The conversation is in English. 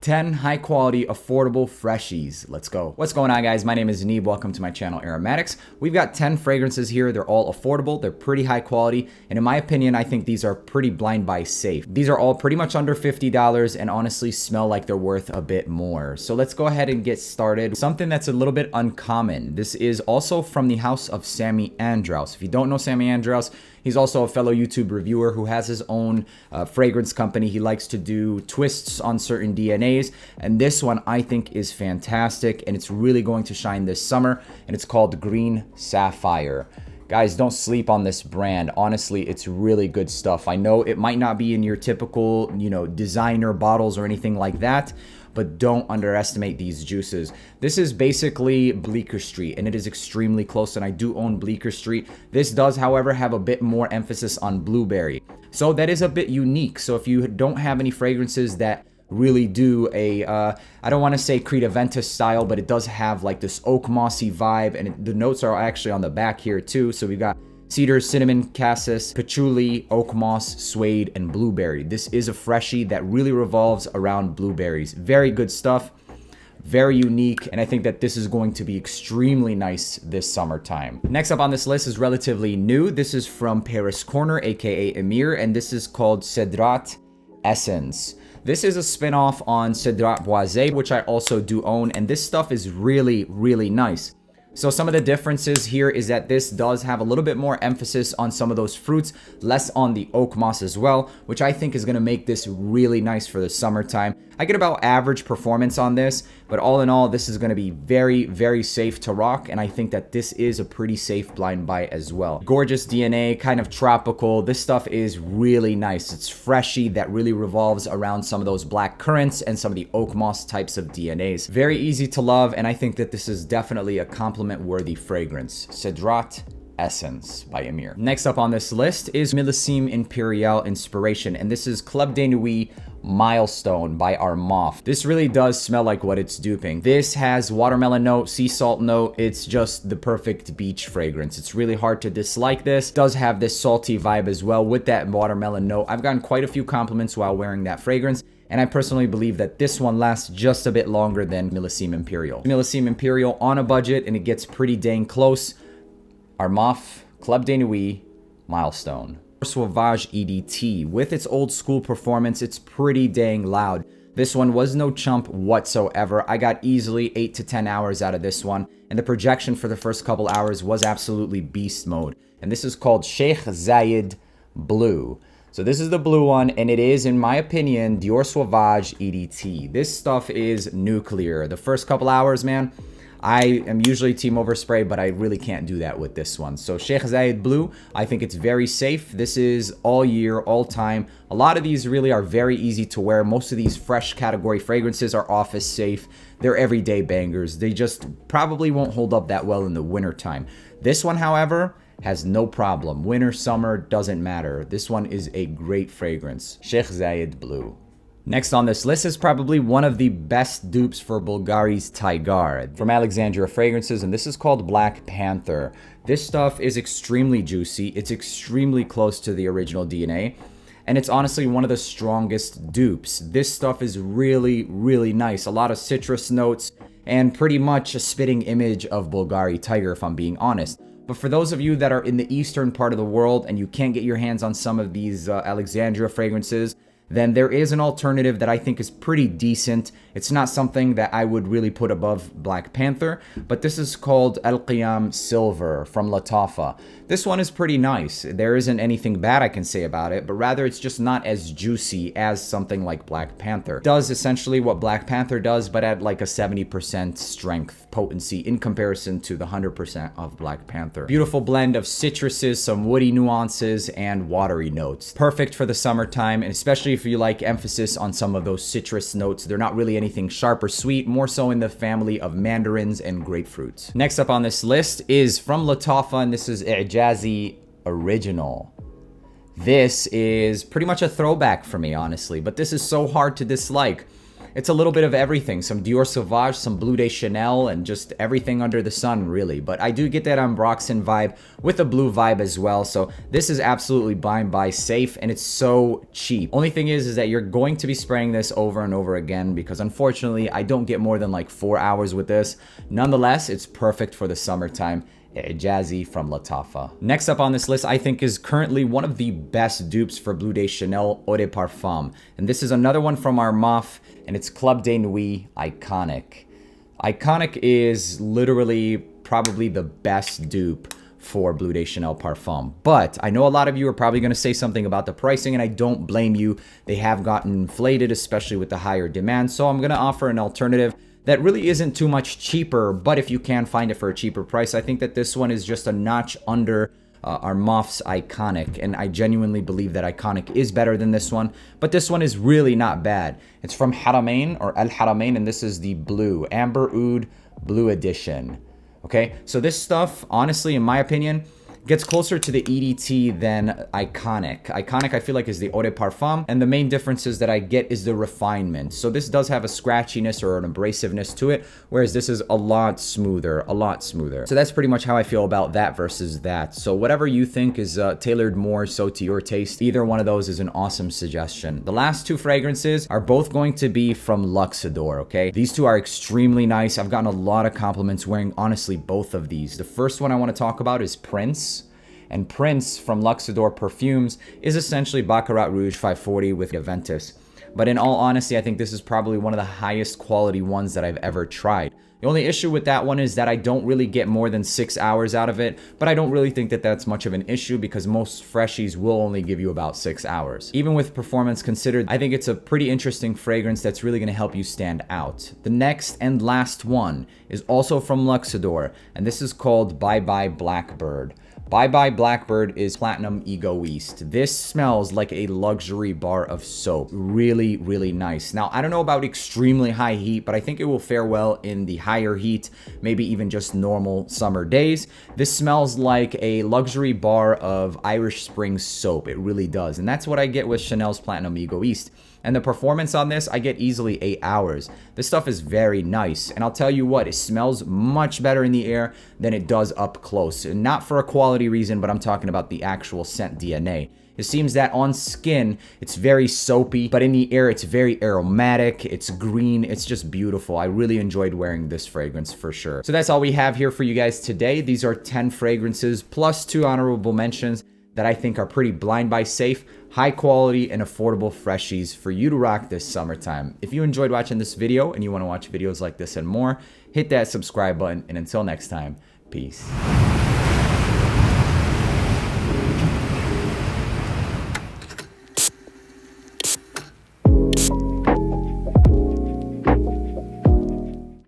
10 high quality, affordable Freshies. Let's go. What's going on, guys? My name is Neeb. Welcome to my channel, Aromatics. We've got 10 fragrances here. They're all affordable. They're pretty high quality. And in my opinion, I think these are pretty blind buy safe. These are all pretty much under $50 and honestly smell like they're worth a bit more. So let's go ahead and get started. Something that's a little bit uncommon. This is also from the house of Sammy Androuse. If you don't know Sammy Androuse, he's also a fellow YouTube reviewer who has his own fragrance company. He likes to do twists on certain DNAs. And this one I think is fantastic and it's really going to shine this summer. And it's called Green Sapphire. Guys, don't sleep on this brand. Honestly, it's really good stuff. I know it might not be in your typical, designer bottles or anything like that, but don't underestimate these juices. This is basically Bleecker Street, and it is extremely close, and I do own Bleecker Street. This does, however, have a bit more emphasis on blueberry. So that is a bit unique. So if you don't have any fragrances that really do a, I don't want to say Creed Aventus style, but it does have like this oak mossy vibe, and the notes are actually on the back here too. So we've got cedar, cinnamon, cassis, patchouli, oak moss, suede, and blueberry. This is a freshie that really revolves around blueberries. Very good stuff, very unique, and I think that this is going to be extremely nice this summertime. Next up on this list is relatively new. This is from Paris Corner, aka Emir, and this is called Cedrat Essence. This is a spin-off on Cedrat Boisé, which I also do own, and this stuff is really, really nice. So some of the differences here is that this does have a little bit more emphasis on some of those fruits, less on the oak moss as well, which I think is going to make this really nice for the summertime. I get about average performance on this, but all in all, this is going to be very, very safe to rock, and I think that this is a pretty safe blind buy as well. Gorgeous DNA, kind of tropical. This stuff is really nice. It's freshy that really revolves around some of those black currants and some of the oak moss types of DNAs. Very easy to love, and I think that this is definitely a compliment-worthy fragrance. Cedrat Essence by Emir. Next up on this list is milosem Imperial Inspiration, and this is Club de Nuit Milestone by Armaf. This really does smell like what it's duping. This has watermelon note, sea salt note. It's just the perfect beach fragrance. It's really hard to dislike this. It does have this salty vibe as well with that watermelon note. I've gotten quite a few compliments while wearing that fragrance, and I personally believe that this one lasts just a bit longer than milosem Imperial. Milosem Imperial on a budget, and it gets pretty dang close. Armaf, Club de Nuit, Milestone. Savage EDT. With its old school performance, it's pretty dang loud. This one was no chump whatsoever. I got easily 8 to 10 hours out of this one, and the projection for the first couple hours was absolutely beast mode. And this is called Sheikh Zayed Blue. So this is the blue one, and it is, in my opinion, Dior Savage EDT. This stuff is nuclear. The first couple hours, man, I am usually team overspray, but I really can't do that with this one. So Sheikh Zayed Blue, I think it's very safe. This is all year, all time. A lot of these really are very easy to wear. Most of these fresh category fragrances are office safe. They're everyday bangers. They just probably won't hold up that well in the winter time. This one, however, has no problem. Winter, summer, doesn't matter. This one is a great fragrance. Sheikh Zayed Blue. Next on this list is probably one of the best dupes for Bulgari's Tiger from Alexandria Fragrances, and this is called Black Panther. This stuff is extremely juicy. It's extremely close to the original DNA, and it's honestly one of the strongest dupes. This stuff is really, really nice. A lot of citrus notes and pretty much a spitting image of Bulgari Tiger, if I'm being honest. But for those of you that are in the eastern part of the world and you can't get your hands on some of these Alexandria fragrances, then there is an alternative that I think is pretty decent. It's not something that I would really put above Black Panther, but this is called El Qiyam Silver from Latava. This one is pretty nice. There isn't anything bad I can say about it, but rather it's just not as juicy as something like Black Panther. It does essentially what Black Panther does, but at like a 70% strength potency in comparison to the 100% of Black Panther. Beautiful blend of citruses, some woody nuances, and watery notes. Perfect for the summertime, and especially if you like emphasis on some of those citrus notes. They're not really anything sharp or sweet, more so in the family of mandarins and grapefruits. Next up on this list is from Latava, and this is Ijazi Original. This is pretty much a throwback for me, honestly, but this is so hard to dislike. it's a little bit of everything. Some Dior Savage, some Bleu de Chanel, and just everything under the sun, really. But I do get that Ambroxan vibe with a blue vibe as well. So this is absolutely blind buy safe, and it's so cheap. Only thing is that you're going to be spraying this over and over again, because unfortunately I don't get more than like 4 hours with this. Nonetheless, it's perfect for the summertime. Jazzy from Latava. Next up on this list, I think, is currently one of the best dupes for Bleu de Chanel Eau de Parfum. And this is another one from our MOF, and it's Club de Nuit Iconic. Iconic is literally probably the best dupe for Bleu de Chanel Parfum. But I know a lot of you are probably going to say something about the pricing, and I don't blame you. They have gotten inflated, especially with the higher demand. So I'm going to offer an alternative that really isn't too much cheaper, but if you can find it for a cheaper price, I think that this one is just a notch under our MOF's Iconic, and I genuinely believe that Iconic is better than this one, but this one is really not bad. It's from Haramain, or Al Haramain, and this is the blue, Amber Oud Blue Edition. Okay, so this stuff, honestly, in my opinion, gets closer to the EDT than Iconic. Iconic, I feel like, is the Eau de Parfum, and the main differences that I get is the refinement. So this does have a scratchiness or an abrasiveness to it, whereas this is a lot smoother, a lot smoother. So that's pretty much how I feel about that versus that. So whatever you think is tailored more so to your taste, either one of those is an awesome suggestion. The last two fragrances are both going to be from Luxador, okay? These two are extremely nice. I've gotten a lot of compliments wearing, honestly, both of these. The first one I want to talk about is Prince. And Prince from Luxador Perfumes is essentially Baccarat Rouge 540 with Aventus. But in all honesty, I think this is probably one of the highest quality ones that I've ever tried. The only issue with that one is that I don't really get more than 6 hours out of it, but I don't really think that that's much of an issue because most Freshies will only give you about 6 hours. Even with performance considered, I think it's a pretty interesting fragrance that's really going to help you stand out. The next and last one is also from Luxador, and this is called Bye Bye Blackbird. Bye Bye Blackbird is Platinum Egoist. This smells like a luxury bar of soap. Really, really nice. Now, I don't know about extremely high heat, but I think it will fare well in the higher heat, maybe even just normal summer days. This smells like a luxury bar of Irish Spring soap. It really does. And that's what I get with Chanel's Platinum Egoist. And the performance on this, I get easily 8 hours. This stuff is very nice. And I'll tell you what, it smells much better in the air than it does up close. And not for a quality reason, but I'm talking about the actual scent DNA. It seems that on skin, it's very soapy, but in the air, it's very aromatic, it's green, it's just beautiful. I really enjoyed wearing this fragrance for sure. So that's all we have here for you guys today. These are 10 fragrances plus 2 honorable mentions that I think are pretty blind buy safe, high quality, and affordable Freshies for you to rock this summertime. If you enjoyed watching this video and you want to watch videos like this and more, hit that subscribe button, and until next time, peace.